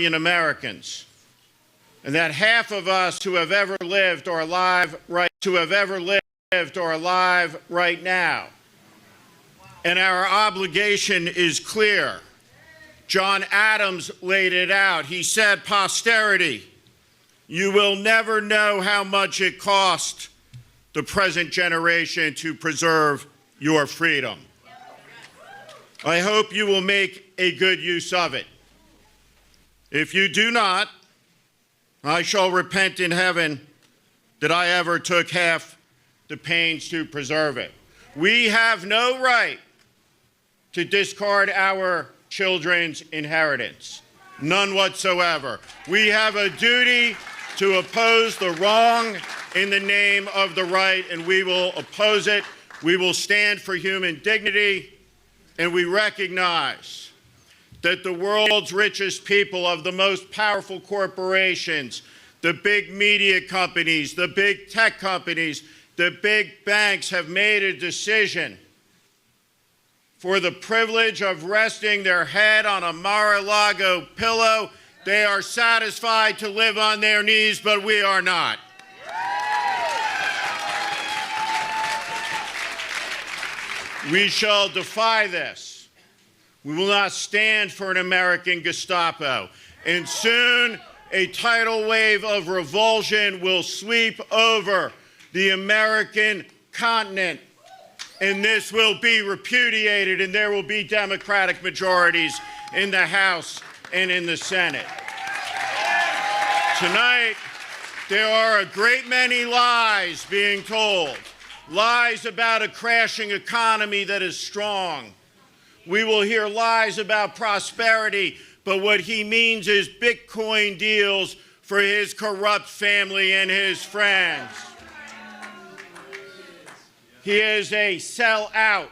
Americans, and that half of us who have ever lived are alive right now. And our obligation is clear. John Adams laid it out. He said, "Posterity, you will never know how much it cost the present generation to preserve your freedom." I hope you will make a good use of it. If you do not, I shall repent in heaven that I ever took half the pains to preserve it. We have no right to discard our children's inheritance, none whatsoever. We have a duty to oppose the wrong in the name of the right, and we will oppose it. We will stand for human dignity, and we recognize that the world's richest people, of the most powerful corporations, the big media companies, the big tech companies, the big banks, have made a decision for the privilege of resting their head on a Mar-a-Lago pillow. They are satisfied to live on their knees, but we are not. We shall defy this. We will not stand for an American Gestapo. And soon, a tidal wave of revulsion will sweep over the American continent. And this will be repudiated, and there will be Democratic majorities in the House and in the Senate. Tonight, there are a great many lies being told. Lies about a crashing economy that is strong. We will hear lies about prosperity, but what he means is Bitcoin deals for his corrupt family and his friends. He is a sellout.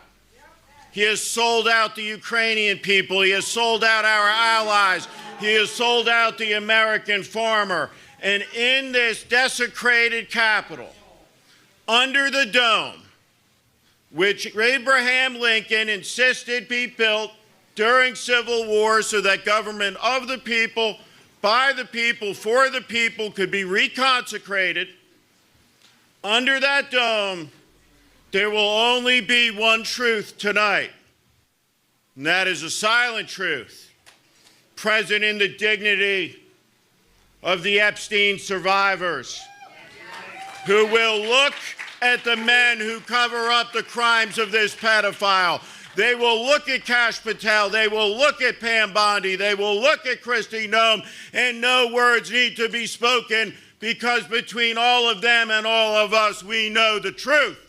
He has sold out the Ukrainian people. He has sold out our allies. He has sold out the American farmer. And in this desecrated capital, under the dome, which Abraham Lincoln insisted be built during Civil War so that government of the people, by the people, for the people could be reconsecrated, under that dome, there will only be one truth tonight, and that is a silent truth, present in the dignity of the Epstein survivors, who will look at the men who cover up the crimes of this pedophile. They will look at Kash Patel. They will look at Pam Bondi. They will look at Kristi Noem, and no words need to be spoken, because between all of them and all of us, we know the truth.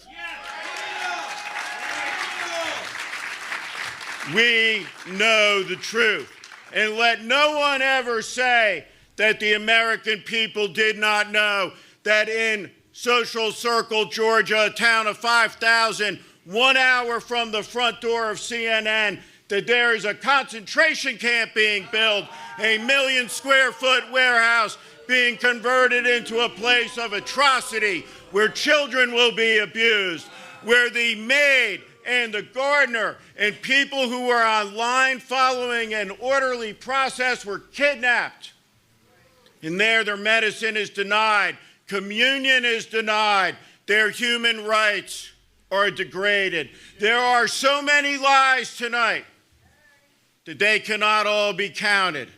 We know the truth. And let no one ever say that the American people did not know that in Social Circle, Georgia, a town of 5,000, 1 hour from the front door of CNN, that there is a concentration camp being built, a 1 million square foot warehouse being converted into a place of atrocity where children will be abused, where the maid and the gardener and people who were online following an orderly process were kidnapped. And there their medicine is denied. Communion is denied. Their human rights are degraded. There are so many lies tonight that they cannot all be counted.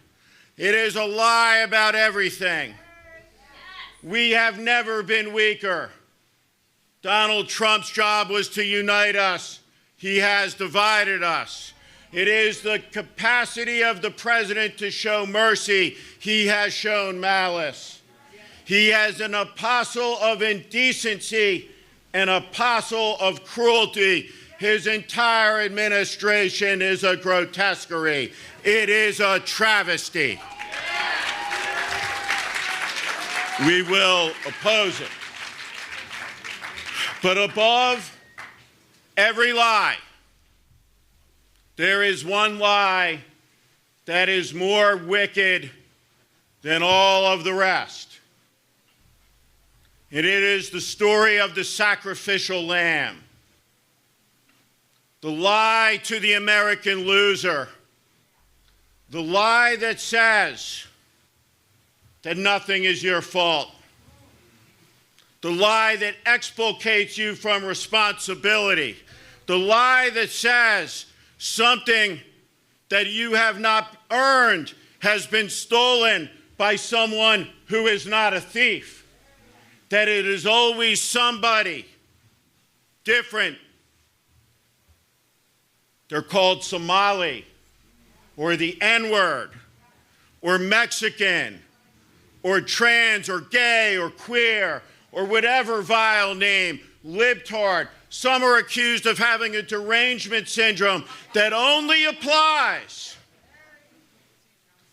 It is a lie about everything. We have never been weaker. Donald Trump's job was to unite us. He has divided us. It is the capacity of the president to show mercy. He has shown malice. He has an apostle of indecency, an apostle of cruelty. His entire administration is a grotesquerie. It is a travesty. We will oppose it. But above every lie, there is one lie that is more wicked than all of the rest. And it is the story of the sacrificial lamb. The lie to the American loser. The lie that says that nothing is your fault. The lie that exculpates you from responsibility. The lie that says something that you have not earned has been stolen by someone who is not a thief. That it is always somebody different. They're called Somali, or the N-word, or Mexican, or trans, or gay, or queer, or whatever vile name, libtard. Some are accused of having a derangement syndrome that only applies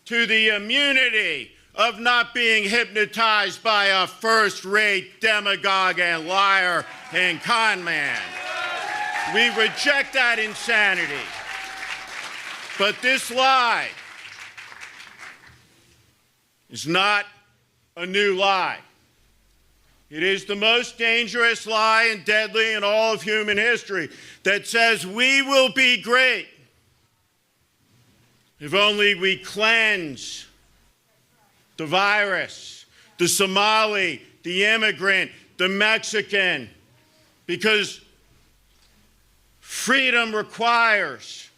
to the immunity of not being hypnotized by a first-rate demagogue and liar and con man. We reject that insanity. But this lie is not a new lie. It is the most dangerous lie and deadly in all of human history that says we will be great if only we cleanse the virus, the Somali, the immigrant, the Mexican, because freedom requires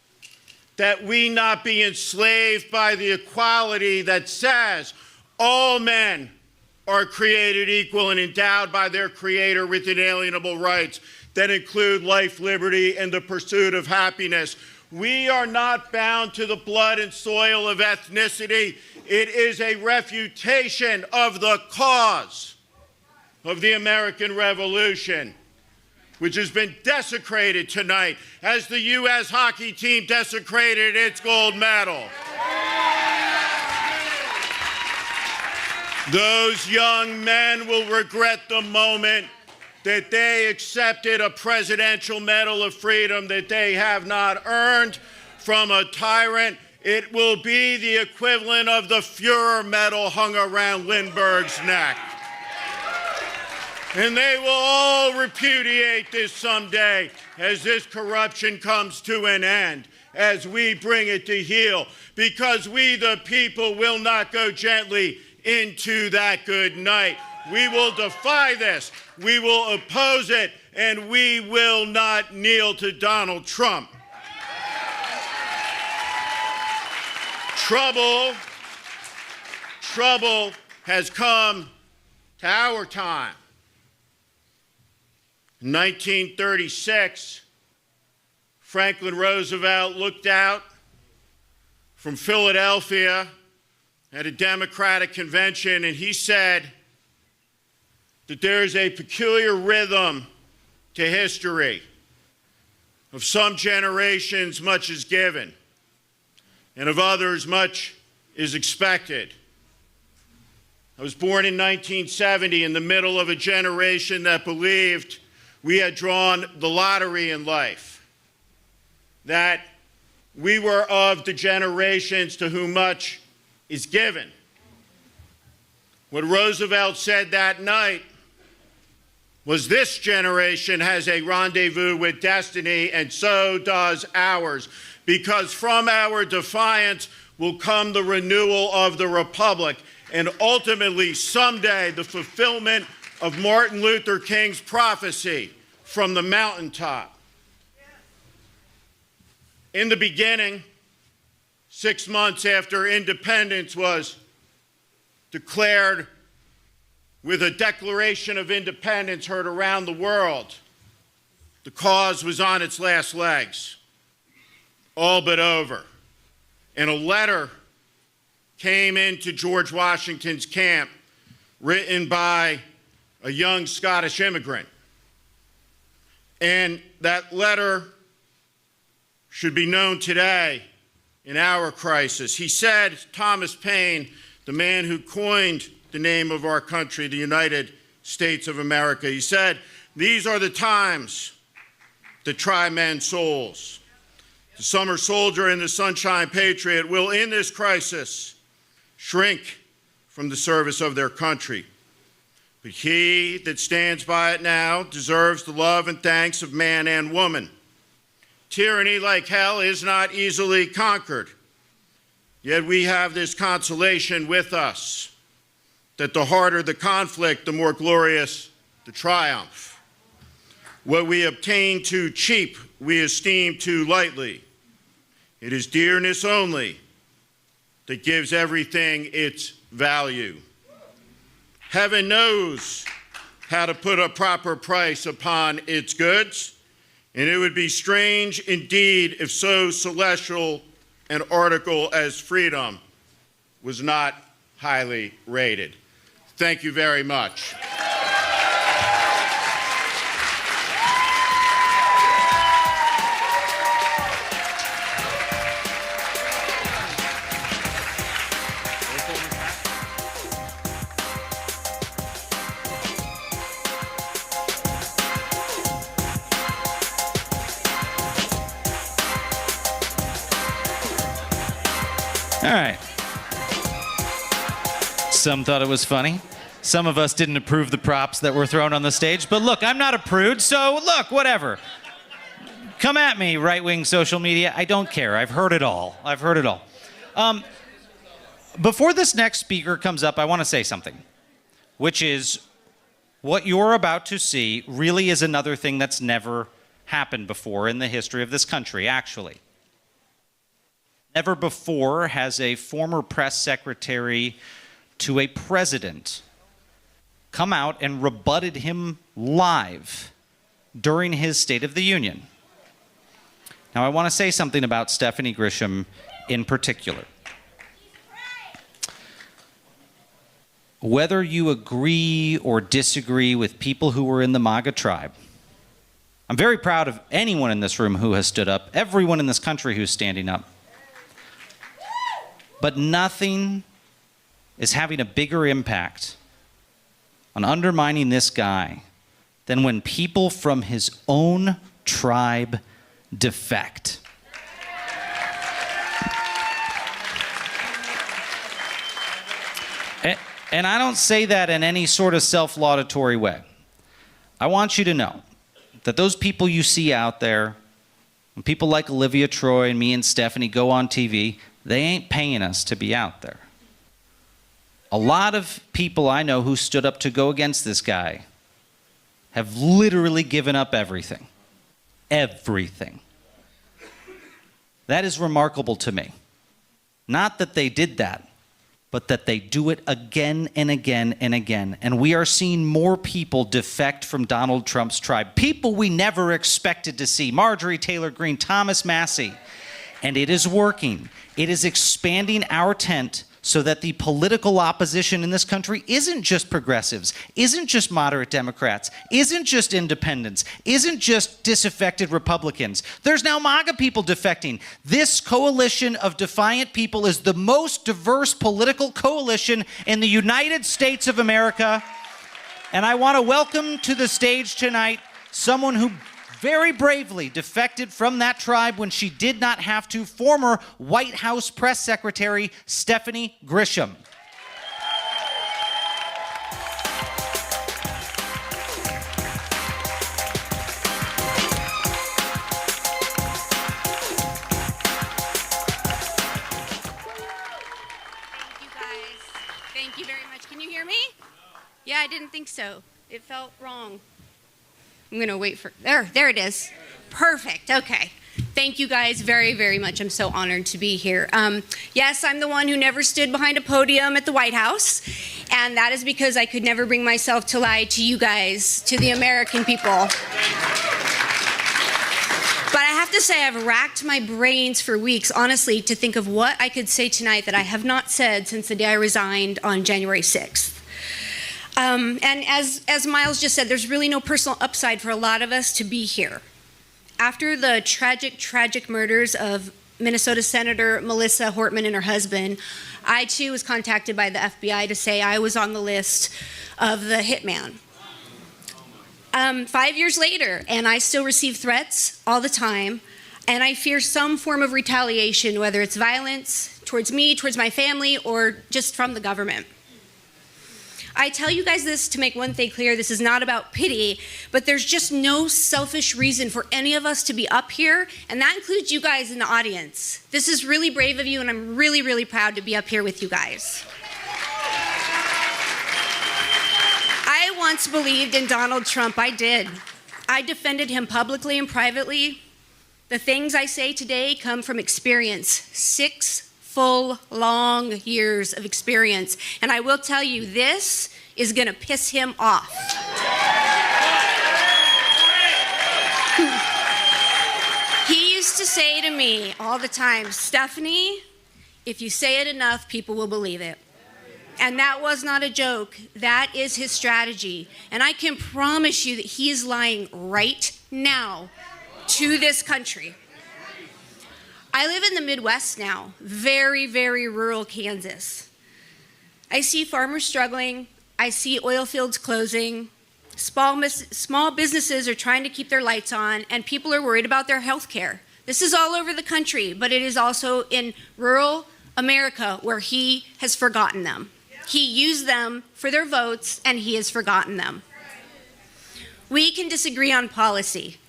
that we not be enslaved by the equality that says all men are created equal and endowed by their Creator with inalienable rights that include life, liberty, and the pursuit of happiness. We are not bound to the blood and soil of ethnicity. It is a refutation of the cause of the American Revolution, which has been desecrated tonight as the U.S. hockey team desecrated its gold medal. Those young men will regret the moment that they accepted a Presidential Medal of Freedom that they have not earned from a tyrant. It will be the equivalent of the Fuhrer Medal hung around Lindbergh's neck. And they will all repudiate this someday as this corruption comes to an end, as we bring it to heel, because we, the people, will not go gently into that good night. We will defy this, we will oppose it, and we will not kneel to Donald Trump. Trouble has come to our time. In 1936, Franklin Roosevelt looked out from Philadelphia at a Democratic convention, and he said that there is a peculiar rhythm to history. Of some generations, much is given, and of others, much is expected. I was born in 1970 in the middle of a generation that believed we had drawn the lottery in life, that we were of the generations to whom much is given. What Roosevelt said that night was, this generation has a rendezvous with destiny, and so does ours, because from our defiance will come the renewal of the Republic, and ultimately someday the fulfillment of Martin Luther King's prophecy from the mountaintop. In the beginning, 6 months after independence was declared, with a Declaration of Independence heard around the world, the cause was on its last legs, all but over. And a letter came into George Washington's camp, written by a young Scottish immigrant. And that letter should be known today in our crisis. He said, Thomas Paine, the man who coined the name of our country, the United States of America, he said, these are the times that try men's souls. The summer soldier and the sunshine patriot will, in this crisis, shrink from the service of their country. But he that stands by it now deserves the love and thanks of man and woman. Tyranny, like hell, is not easily conquered. Yet we have this consolation with us. that the harder the conflict, the more glorious the triumph. What we obtain too cheap, we esteem too lightly. It is dearness only that gives everything its value. Heaven knows how to put a proper price upon its goods, and it would be strange indeed if so celestial an article as freedom was not highly rated. Thank you very much. All right. Some thought it was funny. Some of us didn't approve the props that were thrown on the stage. But look, I'm not a prude, so look, whatever. Come at me, right-wing social media. I don't care. I've heard it all. I've heard it all. Before this next speaker comes up, I want to say something, which is what you're about to see really is another thing that's never happened before in the history of this country, actually. Never before has a former press secretary to a president come out and rebutted him live during his State of the Union. Now, I want to say something about Stephanie Grisham in particular. Whether you agree or disagree with people who were in the MAGA tribe, I'm very proud of anyone in this room who has stood up, everyone in this country who's standing up. But nothing is having a bigger impact on undermining this guy than when people from his own tribe defect. And I don't say that in any sort of self-laudatory way. I want you to know that those people you see out there, when people like Olivia Troy and me and Stephanie go on TV, they ain't paying us to be out there. A lot of people I know who stood up to go against this guy have literally given up everything. Everything. That is remarkable to me. Not that they did that, but that they do it again and again and again. And we are seeing more people defect from Donald Trump's tribe. People we never expected to see. Marjorie Taylor Greene, Thomas Massie. And it is working. It is expanding our tent so that the political opposition in this country isn't just progressives, isn't just moderate Democrats, isn't just independents, isn't just disaffected Republicans. There's now MAGA people defecting. This coalition of defiant people is the most diverse political coalition in the United States of America. And I want to welcome to the stage tonight someone who very bravely defected from that tribe when she did not have to, former White House press secretary Stephanie Grisham. Thank you guys. Thank you very much. Can you hear me? Yeah, I didn't think so. It felt wrong. I'm going to wait for, there it is. Perfect, okay. Thank you guys very, very much. I'm so honored to be here. Yes, I'm the one who never stood behind a podium at the White House, and that is because I could never bring myself to lie to you guys, to the American people. But I have to say I've racked my brains for weeks, honestly, to think of what I could say tonight that I have not said since the day I resigned on January 6th. And as Miles just said, there's really no personal upside for a lot of us to be here. After the tragic murders of Minnesota Senator Melissa Hortman and her husband, I too was contacted by the FBI to say I was on the list of the hitman. 5 years later, and I still receive threats all the time, and I fear some form of retaliation, whether it's violence towards me, towards my family, or just from the government. I tell you guys this to make one thing clear. This is not about pity, but there's just no selfish reason for any of us to be up here, and that includes you guys in the audience. This is really brave of you, and I'm really, really proud to be up here with you guys. once believed in Donald Trump. I did. I defended him publicly and privately. The things I say today come from experience, 6 full, long years of experience. And I will tell you, this is going to piss him off. He used to say to me all the time, Stephanie, if you say it enough, people will believe it. And that was not a joke. That is his strategy. And I can promise you that he is lying right now to this country. I live in the Midwest now, very, very rural Kansas. I see farmers struggling. I see oil fields closing. Small businesses are trying to keep their lights on, and people are worried about their health care. This is all over the country, but it is also in rural America where he has forgotten them. He used them for their votes, and he has forgotten them. We can disagree on policy.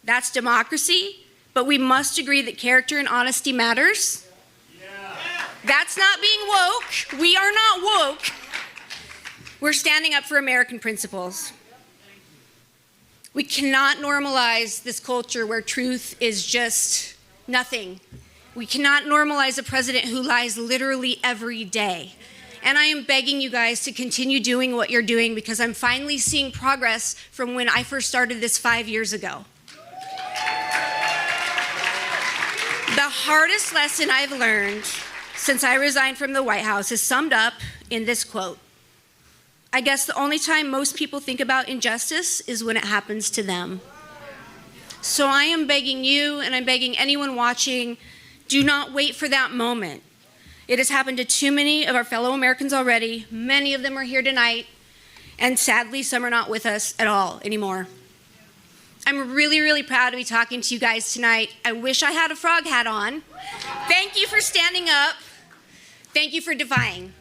That's democracy, but we must agree that character and honesty matters. That's not being woke. We are not woke. We're standing up for American principles. We cannot normalize this culture where truth is just nothing. We cannot normalize a president who lies literally every day. And I am begging you guys to continue doing what you're doing because I'm finally seeing progress from when I first started this 5 years ago. The hardest lesson I've learned since I resigned from the White House is summed up in this quote. I guess the only time most people think about injustice is when it happens to them. So I am begging you, and I'm begging anyone watching, do not wait for that moment. It has happened to too many of our fellow Americans already. Many of them are here tonight, and sadly, some are not with us at all anymore. I'm really, really proud to be talking to you guys tonight. I wish I had a frog hat on. Thank you for standing up. Thank you for defying.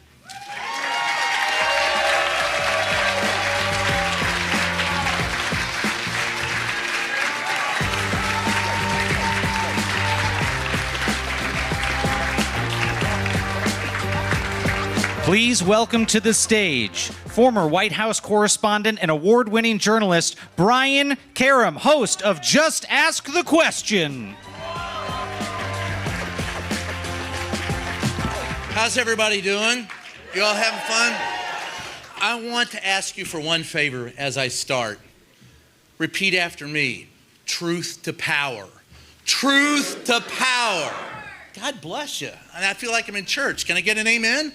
Please welcome to the stage former White House correspondent and award-winning journalist Brian Karem, host of Just Ask the Question. How's everybody doing? You all having fun? I want to ask you for one favor as I start. Repeat after me. Truth to power. Truth to power. God bless you. And I feel like I'm in church. Can I get an amen?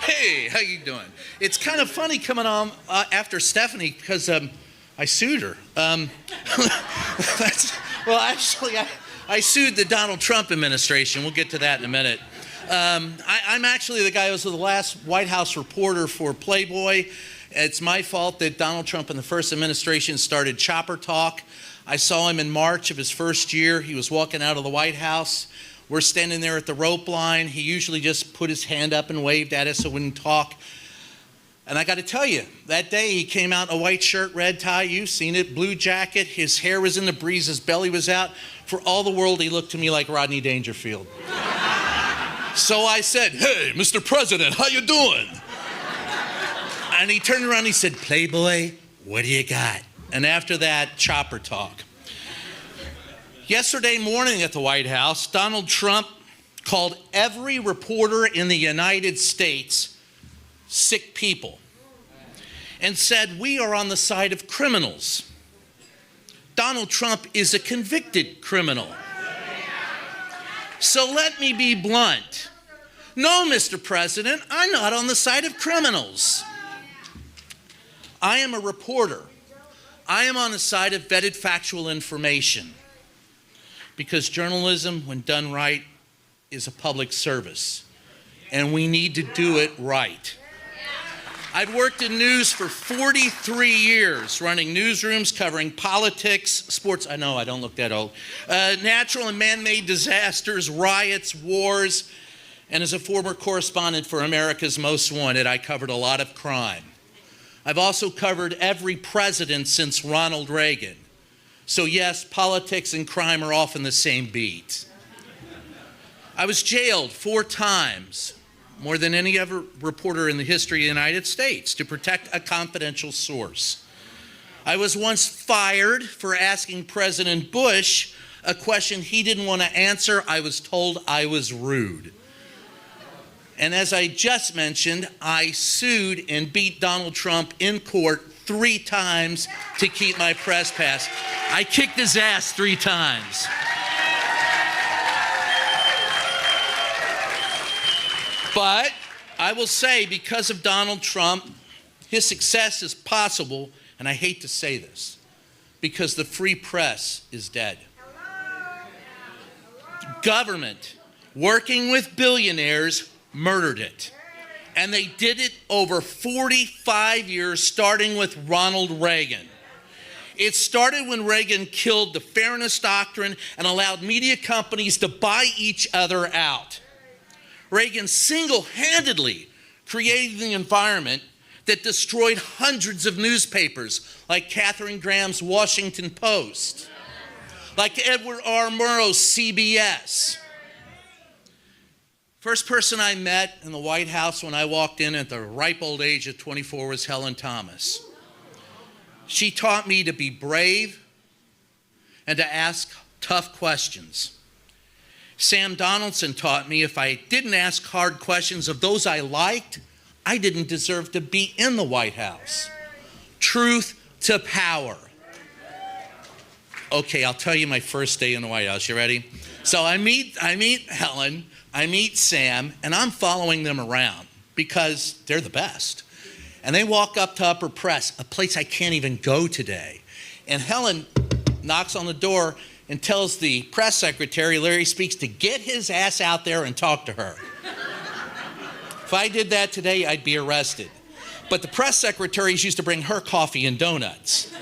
Hey, how you doing? It's kind of funny coming on after Stephanie because I sued her. I sued the Donald Trump administration. We'll get to that in a minute. I'm actually the guy who was the last White House reporter for Playboy. It's my fault that Donald Trump in the first administration started chopper talk. I saw him in March of his first year. He was walking out of the White House. We're standing there at the rope line. He usually just put his hand up and waved at us so we wouldn't talk. And I got to tell you, that day he came out in a white shirt, red tie. You've seen it, blue jacket. His hair was in the breeze. His belly was out. For all the world, he looked to me like Rodney Dangerfield. So I said, "Hey, Mr. President, how you doing?" And he turned around and he said, "Playboy, what do you got?" And after that, chopper talk. Yesterday morning at the White House, Donald Trump called every reporter in the United States sick people and said, "We are on the side of criminals." Donald Trump is a convicted criminal. So let me be blunt. No, Mr. President, I'm not on the side of criminals. I am a reporter. I am on the side of vetted factual information. Because journalism, when done right, is a public service. And we need to do it right. I've worked in news for 43 years, running newsrooms covering politics, sports, I know I don't look that old, natural and man-made disasters, riots, wars, and as a former correspondent for America's Most Wanted, I covered a lot of crime. I've also covered every president since Ronald Reagan. So yes, politics and crime are often the same beat. I was jailed 4 times. more than any other reporter in the history of the United States, to protect a confidential source. I was once fired for asking President Bush a question he didn't want to answer. I was told I was rude. And as I just mentioned, I sued and beat Donald Trump in court 3 times to keep my press pass. I kicked his ass 3 times. But I will say, because of Donald Trump, his success is possible, and I hate to say this, because the free press is dead. Government, working with billionaires, murdered it. And they did it over 45 years, starting with Ronald Reagan. It started when Reagan killed the fairness doctrine and allowed media companies to buy each other out. Reagan single-handedly created the environment that destroyed hundreds of newspapers, like Katharine Graham's Washington Post, like Edward R. Murrow's CBS. First person I met in the White House when I walked in at the ripe old age of 24 was Helen Thomas. She taught me to be brave and to ask tough questions. Sam Donaldson taught me if I didn't ask hard questions of those I liked, I didn't deserve to be in the White House. Truth to power. Okay, I'll tell you my first day in the White House. You ready? So I meet Helen, I meet Sam, and I'm following them around because they're the best. And they walk up to Upper Press, a place I can't even go today. And Helen knocks on the door and tells the press secretary, Larry Speaks, to get his ass out there and talk to her. If I did that today, I'd be arrested. But the press secretaries used to bring her coffee and donuts.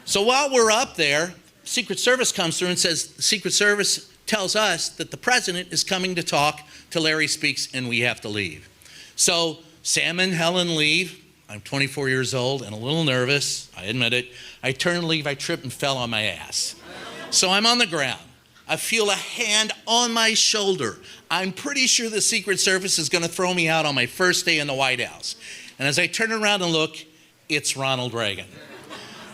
So while we're up there, Secret Service comes through and says, the Secret Service tells us that the president is coming to talk to Larry Speaks and we have to leave. So Sam and Helen leave. I'm 24 years old and a little nervous, I admit it. I turn to leave, I tripped and fell on my ass. So I'm on the ground. I feel a hand on my shoulder. I'm pretty sure the Secret Service is going to throw me out on my first day in the White House. And as I turn around and look, it's Ronald Reagan.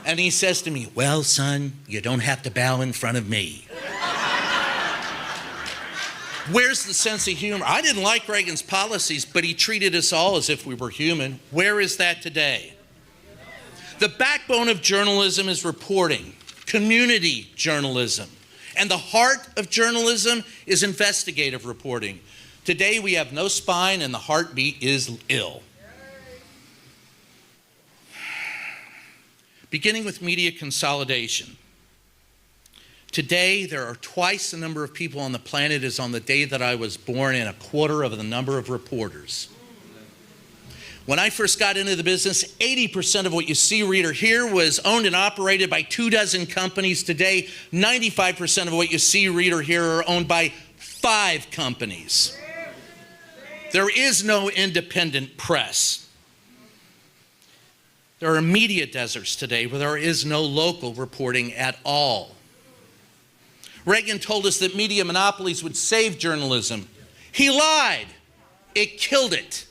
And he says to me, well, son, you don't have to bow in front of me. Where's the sense of humor? I didn't like Reagan's policies, but he treated us all as if we were human. Where is that today? The backbone of journalism is reporting, community journalism. And the heart of journalism is investigative reporting. Today we have no spine and the heartbeat is ill. Beginning with media consolidation. Today, there are twice the number of people on the planet as on the day that I was born and a quarter of the number of reporters. When I first got into the business, 80% of what you see, read, or hear was owned and operated by 24 companies. Today, 95% of what you see, read, or hear are owned by 5 companies. There is no independent press. There are media deserts today where there is no local reporting at all. Reagan told us that media monopolies would save journalism. He lied. It killed it.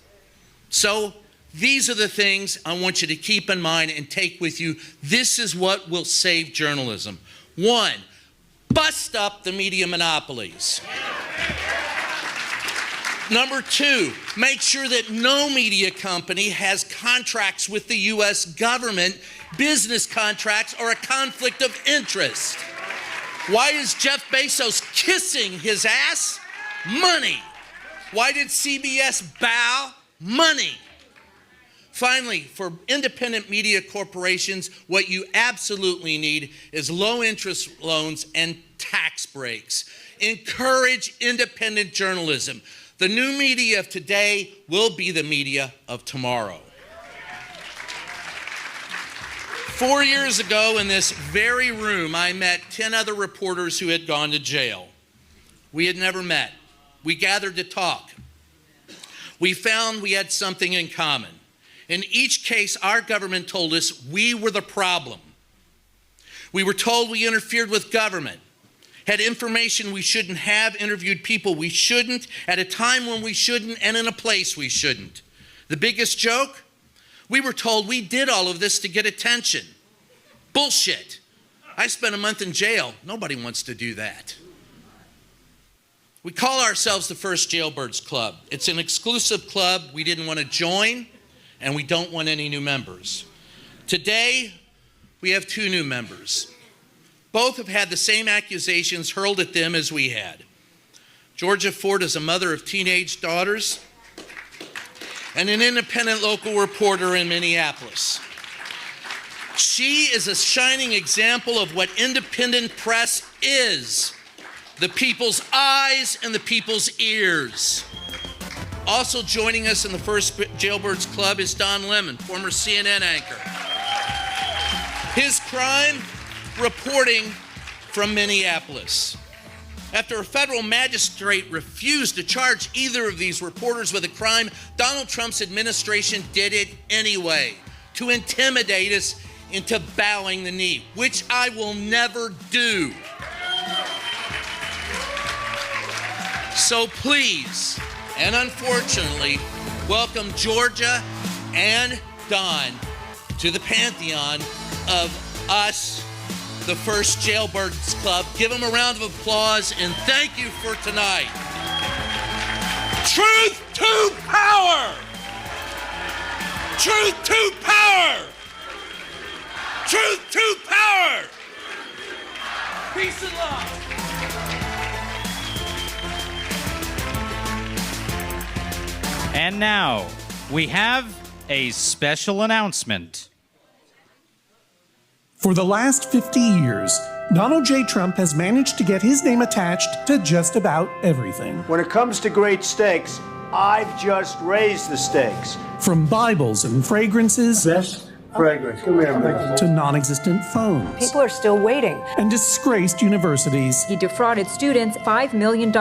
So these are the things I want you to keep in mind and take with you. This is what will save journalism. 1, bust up the media monopolies. Number 2, make sure that no media company has contracts with the U.S. government, business contracts, or a conflict of interest. Why is Jeff Bezos kissing his ass? Money. Why did CBS bow? Money. Finally, for independent media corporations, what you absolutely need is low interest loans and tax breaks. Encourage independent journalism. The new media of today will be the media of tomorrow. 4 years ago in this very room, I met 10 other reporters who had gone to jail. We had never met. We gathered to talk. We found we had something in common. In each case, our government told us we were the problem. We were told we interfered with government, had information we shouldn't have, interviewed people we shouldn't, at a time when we shouldn't, and in a place we shouldn't. The biggest joke? We were told we did all of this to get attention. Bullshit. I spent a month in jail. Nobody wants to do that. We call ourselves the First Jailbirds Club. It's an exclusive club we didn't want to join, and we don't want any new members. Today, we have 2 new members. Both have had the same accusations hurled at them as we had. Georgia Ford is a mother of teenage daughters and an independent local reporter in Minneapolis. She is a shining example of what independent press is: the people's eyes and the people's ears. Also joining us in the First Jailbirds Club is Don Lemon, former CNN anchor. His crime? Reporting from Minneapolis. After a federal magistrate refused to charge either of these reporters with a crime, Donald Trump's administration did it anyway, to intimidate us into bowing the knee, which I will never do. So please, and unfortunately, welcome Georgia and Don to the pantheon of us, the First Jailbirds Club. Give them a round of applause and thank you for tonight. Truth to power! Truth to power! Truth to power! Peace and love! And now, we have a special announcement. For the last 50 years, Donald J. Trump has managed to get his name attached to just about everything. When it comes to great steaks, I've just raised the stakes. From Bibles and fragrances Best fragrance. Come here, to non-existent phones People are still waiting. and disgraced universities. He defrauded students $5 million.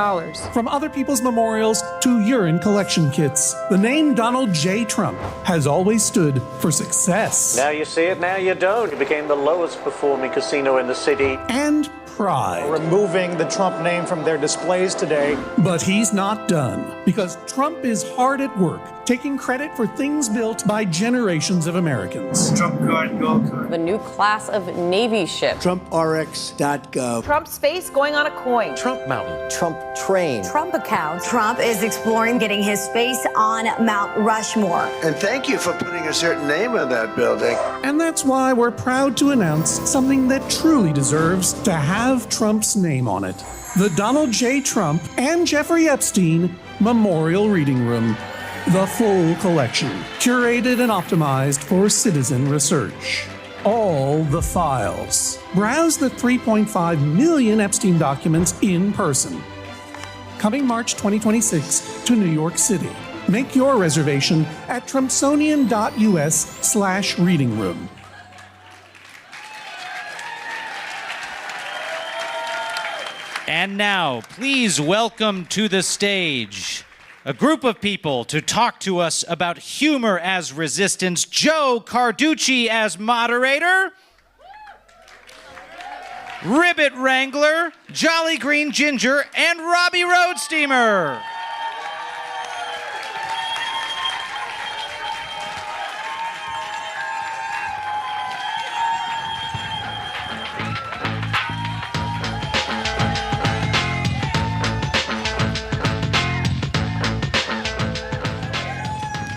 From other people's memorials to urine collection kits, the name Donald J. Trump has always stood for success Now you see it, now you don't. It became the lowest performing casino in the city. and pride. Removing the Trump name from their displays today. But he's not done, because Trump is hard at work, taking credit for things built by generations of Americans. Trump card, gold card. The new class of Navy ship. TrumpRx.gov. Trump's face going on a coin. Trump Mountain. Trump train. Trump account. Trump is exploring getting his face on Mount Rushmore. And thank you for putting a certain name on that building. And that's why we're proud to announce something that truly deserves to have Trump's name on it. The Donald J. Trump and Jeffrey Epstein Memorial Reading Room. The full collection, curated and optimized for citizen research. All the files. Browse the 3.5 million Epstein documents in person. Coming March 2026 to New York City. Make your reservation at trumpsonian.us/reading room. And now, please welcome to the stage a group of people to talk to us about humor as resistance. Joe Carducci as moderator. Ribbit Wrangler, Jolly Green Ginger, and Robbie Roadsteamer.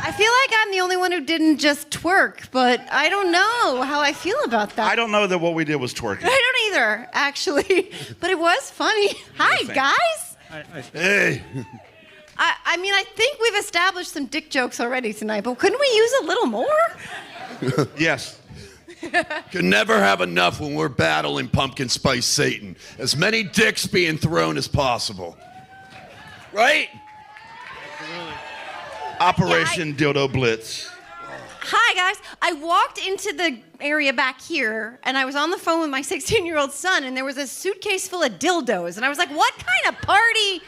I feel like I'm the only one who didn't just twerk, but I don't know how I feel about that. I don't know that what we did was twerking. I don't either, actually, but it was funny. Hi, guys. Hey. I mean, I think we've established some dick jokes already tonight, but couldn't we use a little more? Yes. Can never have enough when we're battling Pumpkin Spice Satan. As many dicks being thrown as possible. Right? Operation Dildo Blitz. Hi, guys. I walked into the area back here, and I was on the phone with my 16-year-old son, and there was a suitcase full of dildos. And I was like, what kind of party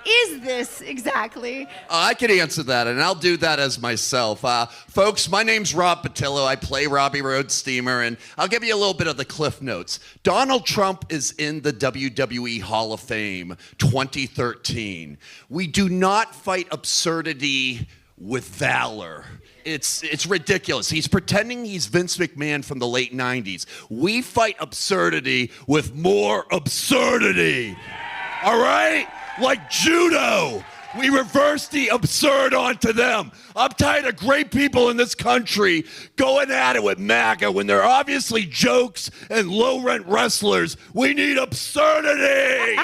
is this exactly? I can answer that, and I'll do that as myself. Folks, my name's Rob Patillo. I play Robbie Road Steamer, and I'll give you a little bit of the cliff notes. Donald Trump is in the WWE Hall of Fame 2013. We do not fight absurdity with valor. It's ridiculous. He's pretending he's Vince McMahon from the late 90s. We fight absurdity with more absurdity. All right? Like judo. We reverse the absurd onto them. I'm tired of great people in this country going at it with MAGA when they're obviously jokes and low-rent wrestlers. We need absurdity.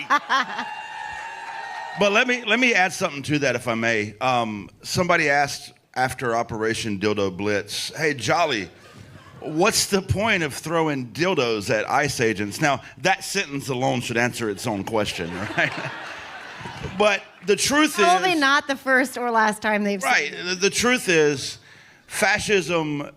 But let me add something to that, if I may. Somebody asked after Operation Dildo Blitz, hey, Jolly, what's the point of throwing dildos at ICE agents? Now, that sentence alone should answer its own question, right? But the truth is... Probably not the first or last time they've seen it. The truth is, fascism,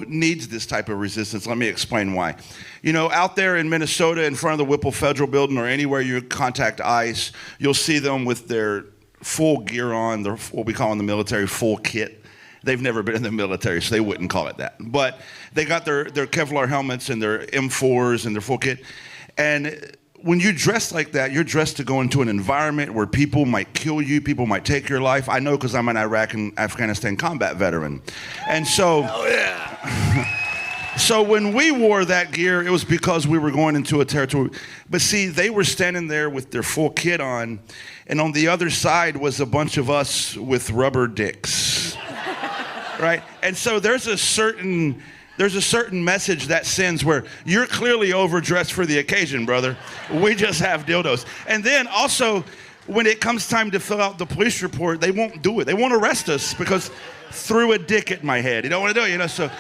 needs this type of resistance. Let me explain why. Out there in Minnesota, in front of the Whipple Federal Building or anywhere you contact ICE, you'll see them with their full gear on, their, what we call in the military, full kit. They've never been in the military, so they wouldn't call it that. But they got their Kevlar helmets and their M4s and their full kit. And when you dress like that, you're dressed to go into an environment where people might kill you, people might take your life. I know because I'm an Iraq and Afghanistan combat veteran. And so... Oh, yeah. So when we wore that gear, it was because we were going into a territory. But see, they were standing there with their full kit on, and on the other side was a bunch of us with rubber dicks, right? And so there's a certain message that sends where you're clearly overdressed for the occasion, brother. We just have dildos. And then also, when it comes time to fill out the police report, they won't do it. They won't arrest us because threw a dick at my head. You don't want to do it, So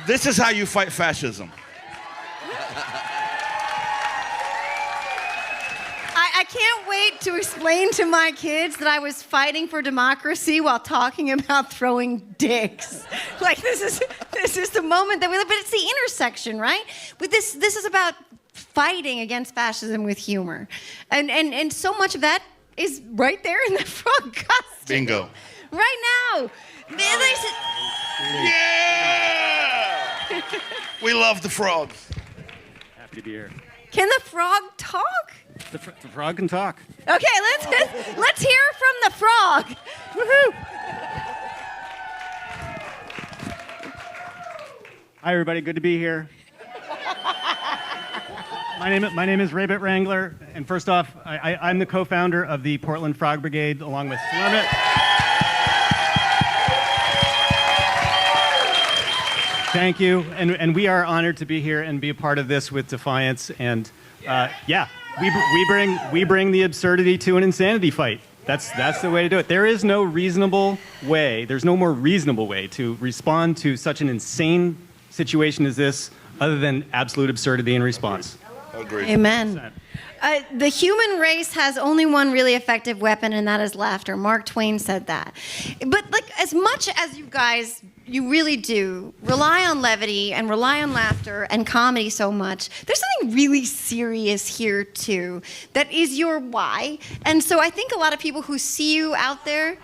this is how you fight fascism. I can't wait to explain to my kids that I was fighting for democracy while talking about throwing dicks. Like this is the moment that we live, but it's the intersection, right? But this is about fighting against fascism with humor. And so much of that is right there in the frog costume. Bingo. Right now. Yeah! We love the frogs. Happy to be here. Can the frog talk? The frog can talk. Okay, let's hear from the frog. Woohoo! Hi, everybody. Good to be here. My name is Rabbit Wrangler, and first off, I'm the co-founder of the Portland Frog Brigade, along with Slurmit. Thank you, and we are honored to be here and be a part of this with Defiance. And we bring the absurdity to an insanity fight. That's the way to do it. There is no reasonable way. There's no more reasonable way to respond to such an insane situation as this, other than absolute absurdity in response. Agreed. Amen. The human race has only one really effective weapon, and that is laughter. Mark Twain said that. But as much as you guys, you really do rely on levity and rely on laughter and comedy so much, there's something really serious here too that is your why. And so I think a lot of people who see you out there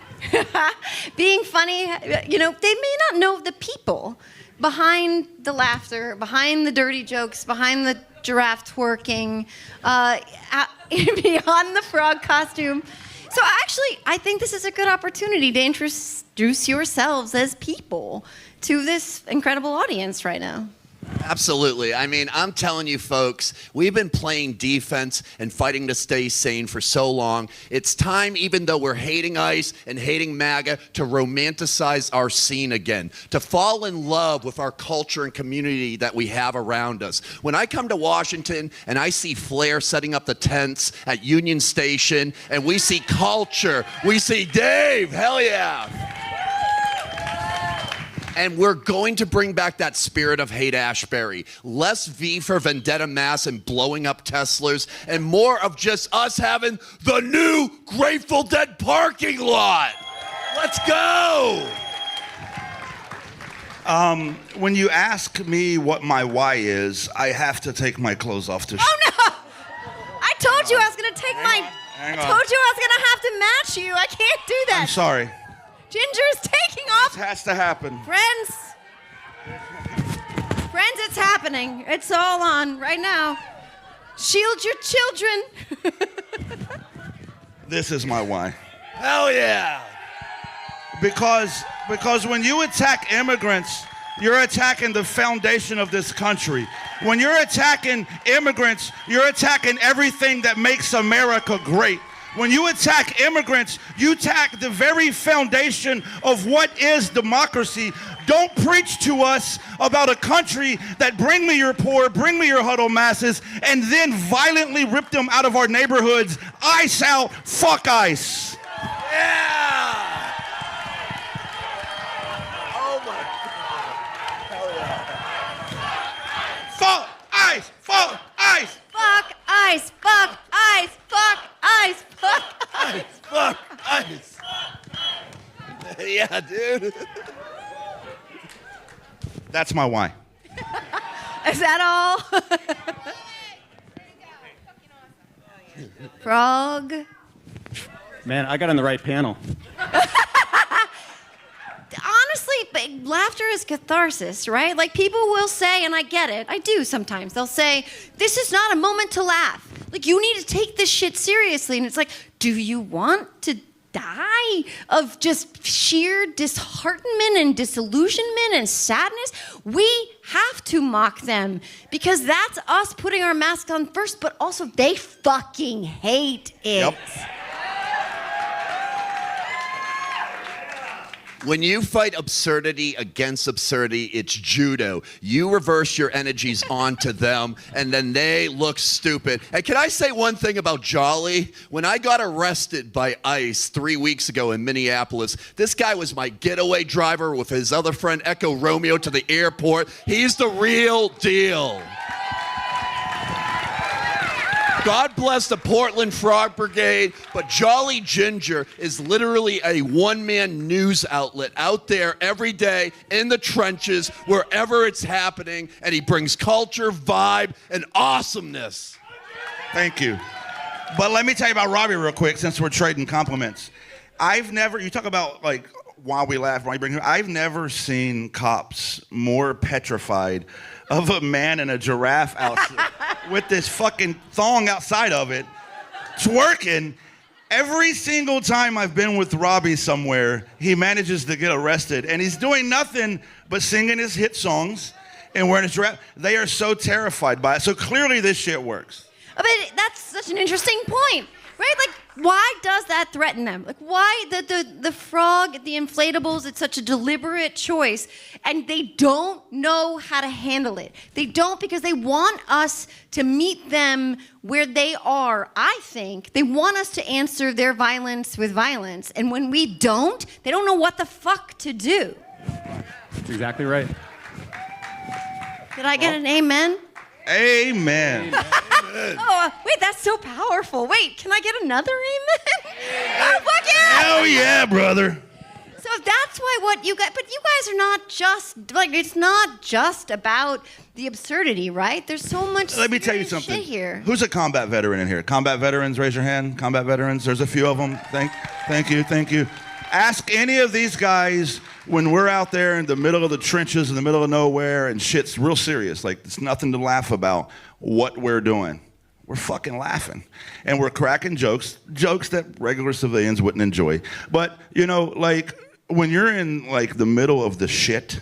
being funny, they may not know the people behind the laughter, behind the dirty jokes, behind the giraffe twerking, beyond the frog costume. So actually, I think this is a good opportunity to introduce yourselves as people to this incredible audience right now. Absolutely. I mean, I'm telling you, folks, we've been playing defense and fighting to stay sane for so long. It's time, even though we're hating ICE and hating MAGA, to romanticize our scene again, to fall in love with our culture and community that we have around us. When I come to Washington and I see Flair setting up the tents at Union Station, and we see culture, we see Dave, hell yeah. And we're going to bring back that spirit of Haight-Ashbury. Less V for Vendetta Mass and blowing up Teslas, and more of just us having the new Grateful Dead parking lot. Let's go. When you ask me what my why is, I have to take my clothes off to Oh no! I told you I was gonna take I told you I was gonna have have to match you. I can't do that. I'm sorry. Ginger is taking off. This has to happen. Friends, it's happening. It's all on right now. Shield your children. This is my why. Hell yeah. Because when you attack immigrants, you're attacking the foundation of this country. When you're attacking immigrants, you're attacking everything that makes America great. When you attack immigrants, you attack the very foundation of what is democracy. Don't preach to us about a country that bring me your poor, bring me your huddled masses, and then violently rip them out of our neighborhoods. ICE out, fuck ICE. Yeah. Oh my God. Hell yeah. Fuck ICE, fuck ICE. Fuck ICE, fuck ICE, fuck ICE, fuck ICE. Fuck ICE. Yeah, dude. That's my why. Is that all? Frog. Man, I got on the right panel. Honestly, laughter is catharsis, right? Like people will say, and I get it, I do sometimes, they'll say, this is not a moment to laugh. Like you need to take this shit seriously. And it's like, do you want to die of just sheer disheartenment and disillusionment and sadness? We have to mock them because that's us putting our mask on first, but also they fucking hate it. Yep. When you fight absurdity against absurdity, it's judo. You reverse your energies onto them, and then they look stupid. And can I say one thing about Jolly? When I got arrested by ICE 3 weeks ago in Minneapolis, this guy was my getaway driver with his other friend, Echo Romeo, to the airport. He's the real deal. God bless the Portland Frog Brigade, but Jolly Ginger is literally a one-man news outlet out there every day in the trenches, wherever it's happening, and he brings culture, vibe, and awesomeness. Thank you. But let me tell you about Robbie real quick, since we're trading compliments. You talk about like why we laugh, why you bring him. I've never seen cops more petrified of a man in a giraffe outfit with this fucking thong outside of it, twerking. Every single time I've been with Robbie somewhere, he manages to get arrested, and he's doing nothing but singing his hit songs and wearing his giraffe. They are so terrified by it. So clearly this shit works. But that's such an interesting point, right? Like, why does that threaten them? Like, why the frog, the inflatables, it's such a deliberate choice, and they don't know how to handle it. They don't because they want us to meet them where they are, I think. They want us to answer their violence with violence, and when we don't, they don't know what the fuck to do. That's exactly right. Did I get an amen? Amen. Oh, wait, that's so powerful. Wait, can I get another amen? Oh, fuck yeah! Hell yeah, brother. So that's why but you guys are not just, like, it's not just about the absurdity, right? There's so much Let me tell you serious something. shit here. Who's a combat veteran in here? Combat veterans, raise your hand. Combat veterans, there's a few of them. Thank you. Ask any of these guys when we're out there in the middle of the trenches, in the middle of nowhere, and shit's real serious. Like, it's nothing to laugh about what we're doing. We're fucking laughing. And we're cracking jokes that regular civilians wouldn't enjoy. But, like, when you're in, like, the middle of the shit,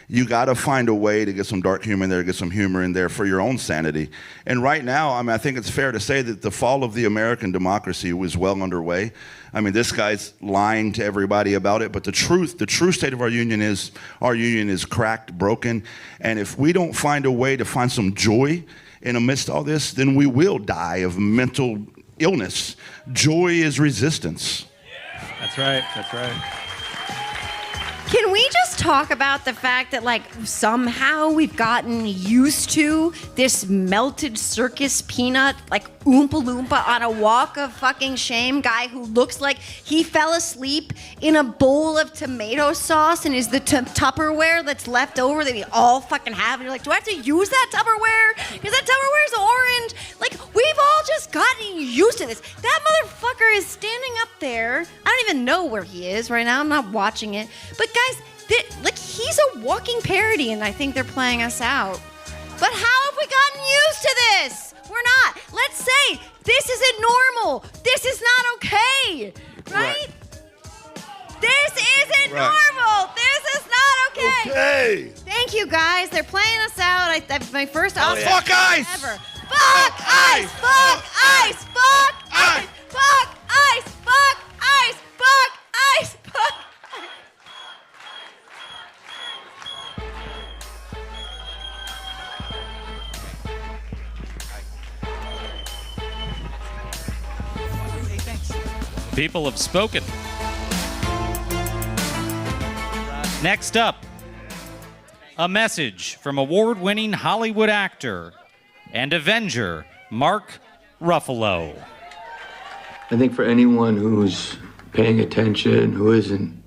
you got to find a way to get some dark humor in there, get some humor in there for your own sanity. And right now, I think it's fair to say that the fall of the American democracy was well underway. This guy's lying to everybody about it, but the true state of our union is cracked, broken. And if we don't find a way to find some joy in amidst all this, then we will die of mental illness. Joy is resistance. That's right. Can Can we just talk about the fact that, like, somehow we've gotten used to this melted circus peanut, like, Oompa Loompa on a walk of fucking shame guy who looks like he fell asleep in a bowl of tomato sauce and is the Tupperware that's left over that we all fucking have. And you're like, do I have to use that Tupperware? Because that Tupperware's orange. Like, we've all just gotten used to this. That motherfucker is standing up there. I don't even know where he is right now. I'm not watching it. But guys, like, he's a walking parody, and I think they're playing us out. But how have we gotten used to this? We're not. Let's say this isn't normal. This is not okay, right? This isn't normal. This is not okay. Okay. Thank you, guys. They're playing us out. That's my first Oscar Fuck ice. ever. Fuck ice. Fuck ice. Fuck ice. Fuck ice. Fuck ice. Fuck ice. Fuck. People have spoken. Next up, a message from award-winning Hollywood actor and Avenger Mark Ruffalo. I think for anyone who's paying attention, who isn't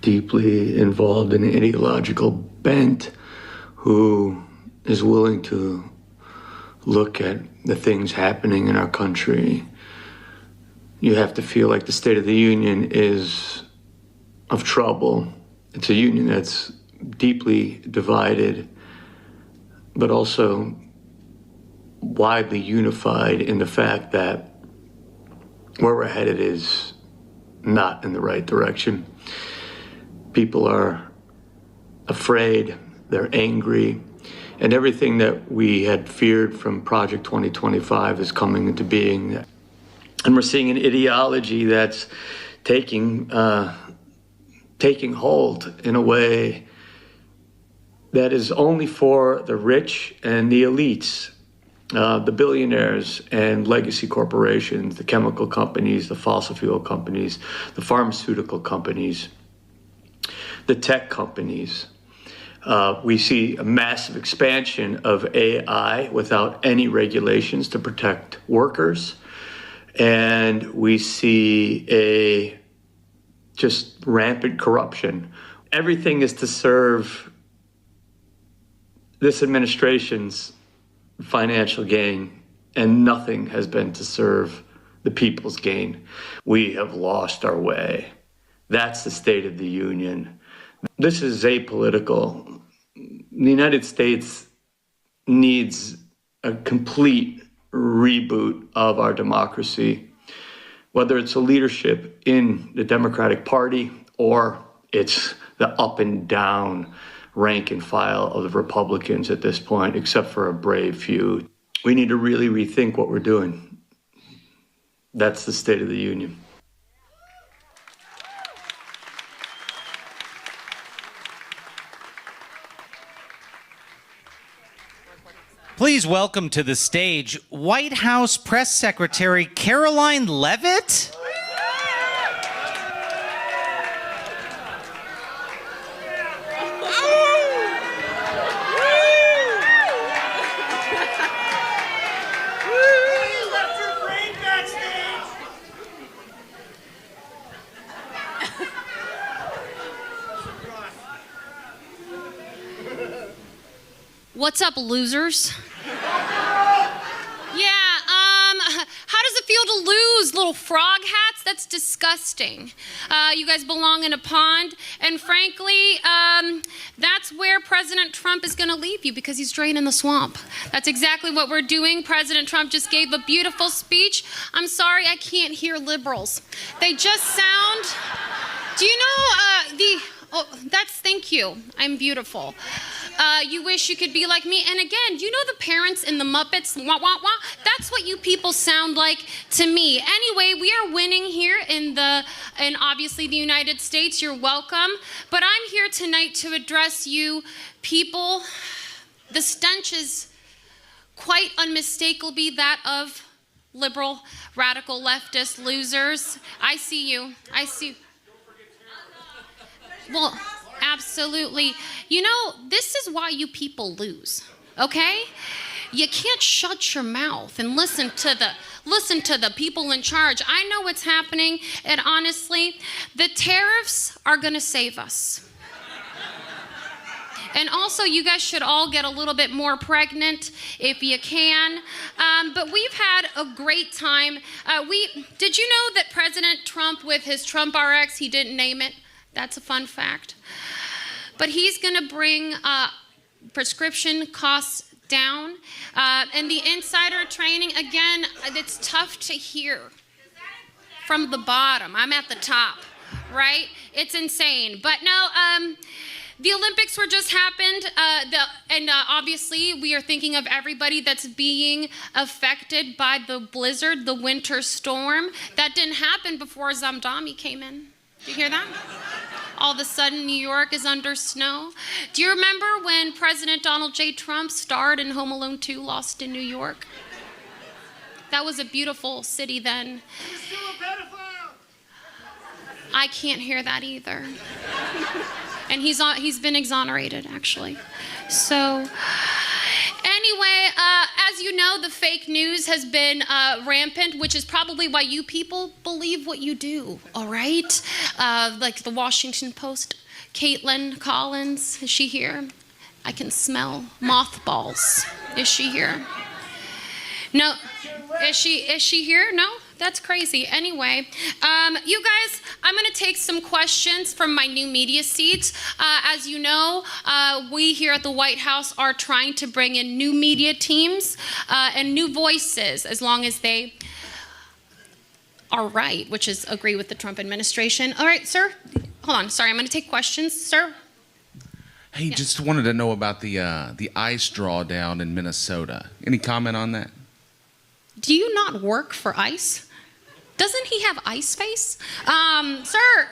deeply involved in an ideological bent, who is willing to look at the things happening in our country, you have to feel like the State of the Union is of trouble. It's a union that's deeply divided, but also widely unified in the fact that where we're headed is not in the right direction. People are afraid, they're angry, and everything that we had feared from Project 2025 is coming into being. And we're seeing an ideology that's taking hold in a way that is only for the rich and the elites, the billionaires and legacy corporations, the chemical companies, the fossil fuel companies, the pharmaceutical companies, the tech companies. We see a massive expansion of AI without any regulations to protect workers. And we see a just rampant corruption. Everything is to serve this administration's financial gain, and nothing has been to serve the people's gain. We have lost our way. That's the State of the Union. This is apolitical. The United States needs a complete reboot of our democracy, whether it's a leadership in the Democratic Party or it's the up and down rank and file of the Republicans at this point, except for a brave few. We need to really rethink what we're doing. That's the State of the Union. Please welcome to the stage White House Press Secretary Caroline Leavitt. What's up, losers? Yeah, how does it feel to lose, little frog hats? That's disgusting. You guys belong in a pond, and frankly, that's where President Trump is gonna leave you because he's draining the swamp. That's exactly what we're doing. President Trump just gave a beautiful speech. I'm sorry, I can't hear liberals. They just sound, do you know, thank you, I'm beautiful. You wish you could be like me. And again, you know the parents in the Muppets? Wah, wah, wah? That's what you people sound like to me. Anyway, we are winning here in obviously the United States. You're welcome. But I'm here tonight to address you people. The stench is quite unmistakably that of liberal, radical, leftist losers. I see you. I see. Well, Absolutely. You know, this is why you people lose, okay? You can't shut your mouth and listen to the people in charge. I know what's happening, and honestly, the tariffs are gonna save us. And also, you guys should all get a little bit more pregnant if you can. But we've had a great time. Did you know that President Trump, with his Trump RX, he didn't name it? That's a fun fact. But he's gonna bring prescription costs down. And the insider training, again, it's tough to hear from the bottom. I'm at the top, right? It's insane. But no, the Olympics were just happened, and obviously we are thinking of everybody that's being affected by the blizzard, the winter storm. That didn't happen before Zamdami came in. Did you hear that? All of a sudden, New York is under snow. Do you remember when President Donald J. Trump starred in Home Alone 2, Lost in New York? That was a beautiful city then. He's still a pedophile. I can't hear that either. And he's been exonerated, actually. So, anyway, as you know, the fake news has been rampant, which is probably why you people believe what you do, all right? Like the Washington Post, Caitlin Collins, is she here? I can smell mothballs. Is she here? No. Is she here? No? That's crazy. Anyway, you guys, I'm going to take some questions from my new media seats. As you know, we here at the White House are trying to bring in new media teams and new voices, as long as they are right, which is agree with the Trump administration. All right, sir. Hold on. Sorry, I'm going to take questions, sir. Hey, yeah. Just wanted to know about the ice drawdown in Minnesota. Any comment on that? Do you not work for ICE? Doesn't he have ice face? Sir,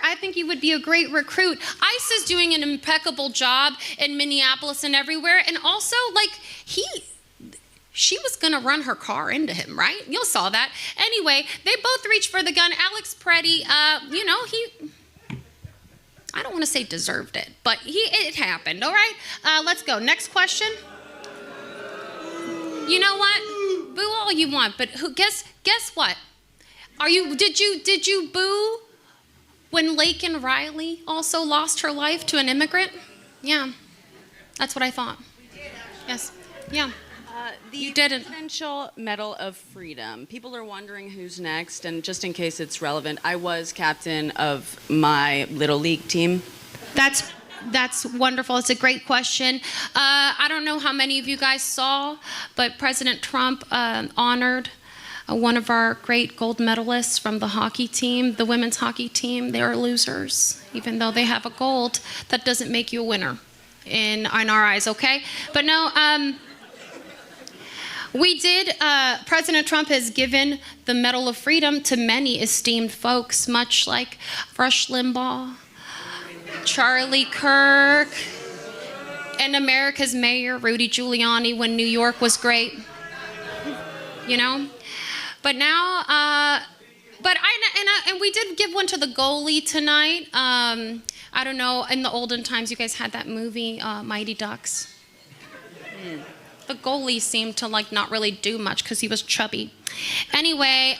I think you would be a great recruit. ICE is doing an impeccable job in Minneapolis and everywhere. And also, like, she was gonna run her car into him, right? You saw that. Anyway, they both reached for the gun. Alex Preddy, you know, I don't wanna say deserved it, but it happened, all right? Let's go, next question. You know what? Boo all you want, but guess what? Did you boo when Laken Riley also lost her life to an immigrant? Yeah, that's what I thought. Yes, yeah. The Presidential Medal of Freedom. People are wondering who's next, and just in case it's relevant, I was captain of my Little League team. That's wonderful. It's a great question. I don't know how many of you guys saw, but President Trump honored one of our great gold medalists from the hockey team, the women's hockey team. They are losers. Even though they have a gold, that doesn't make you a winner in our eyes, okay? But no, President Trump has given the Medal of Freedom to many esteemed folks, much like Rush Limbaugh, Charlie Kirk, and America's mayor, Rudy Giuliani, when New York was great, you know? But now, and we did give one to the goalie tonight. I don't know, in the olden times, you guys had that movie, Mighty Ducks. The goalie seemed to not really do much because he was chubby. Anyway,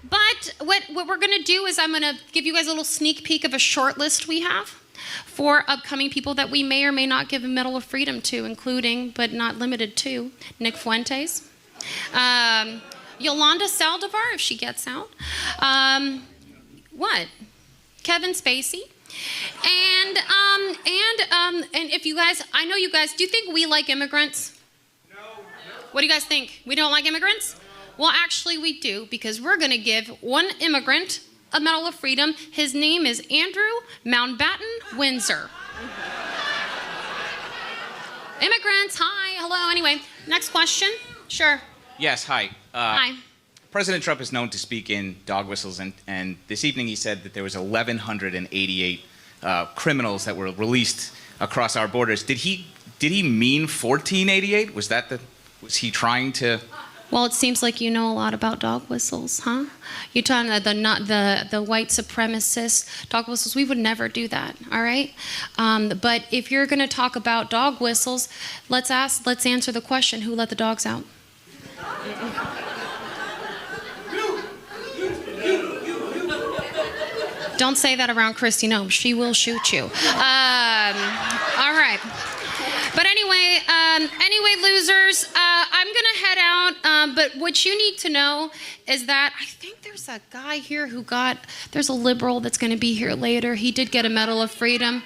but what we're gonna do is I'm gonna give you guys a little sneak peek of a short list we have for upcoming people that we may or may not give a Medal of Freedom to, including, but not limited to, Nick Fuentes, Yolanda Saldivar, if she gets out, Kevin Spacey, and if you guys, I know you guys, do you think we like immigrants? No. What do you guys think? We don't like immigrants? Well, actually we do, because we're gonna give one immigrant a Medal of Freedom. His name is Andrew Mountbatten Windsor. Immigrants, hi, hello. Anyway, next question. Sure. Yes, hi. Hi. President Trump is known to speak in dog whistles, and this evening he said that there was 1,188 criminals that were released across our borders. Did he mean 1488? Was he trying to Well, it seems like you know a lot about dog whistles, huh? You're talking the white supremacist dog whistles. We would never do that, all right? But if you're going to talk about dog whistles, let's answer the question: who let the dogs out? Don't say that around Christy. No, she will shoot you. All right. But anyway, losers, I'm gonna head out. But what you need to know is that I think there's a guy here there's a liberal that's gonna be here later. He did get a Medal of Freedom.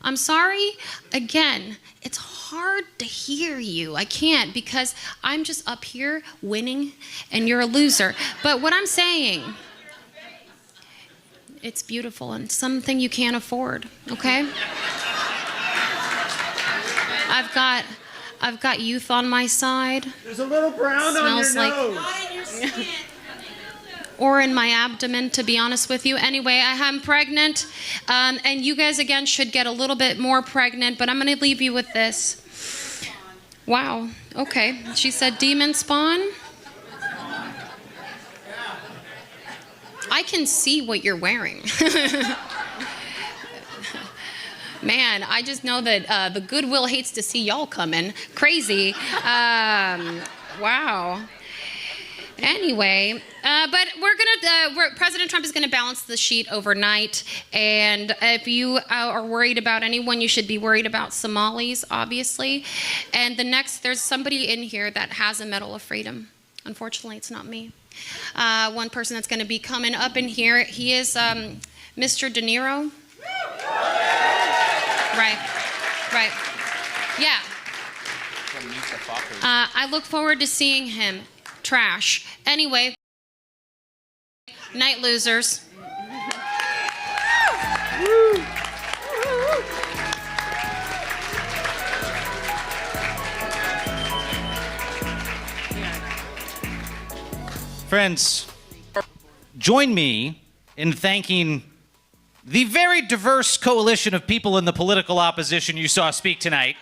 I'm sorry. Again, it's hard to hear you. I can't because I'm just up here winning and you're a loser. But what I'm saying, it's beautiful and something you can't afford, okay? I've got youth on my side. There's a little brown on your nose. Or in my abdomen, to be honest with you. Anyway, I'm pregnant, and you guys, again, should get a little bit more pregnant, but I'm going to leave you with this. Wow, okay. She said demon spawn. I can see what you're wearing. Man, I just know that the Goodwill hates to see y'all coming. Crazy. Wow. Anyway, but President Trump is gonna balance the sheet overnight, and if you are worried about anyone, you should be worried about Somalis, obviously. And there's somebody in here that has a Medal of Freedom. Unfortunately, it's not me. One person that's gonna be coming up in here, he is Mr. De Niro. Right. Yeah. I look forward to seeing him. Trash. Anyway, night, losers. Friends, join me in thanking the very diverse coalition of people in the political opposition you saw speak tonight.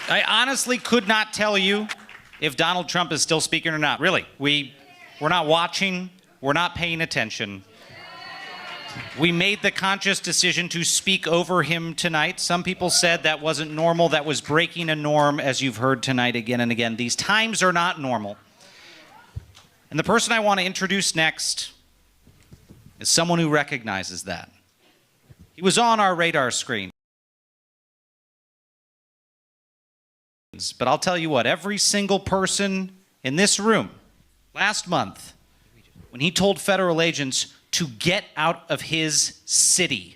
I honestly could not tell you if Donald Trump is still speaking or not. Really, we're not watching, we're not paying attention. We made the conscious decision to speak over him tonight. Some people said that wasn't normal, that was breaking a norm, as you've heard tonight again and again. These times are not normal. And the person I want to introduce next is someone who recognizes that. He was on our radar screen. But I'll tell you what, every single person in this room last month, when he told federal agents to get out of his city,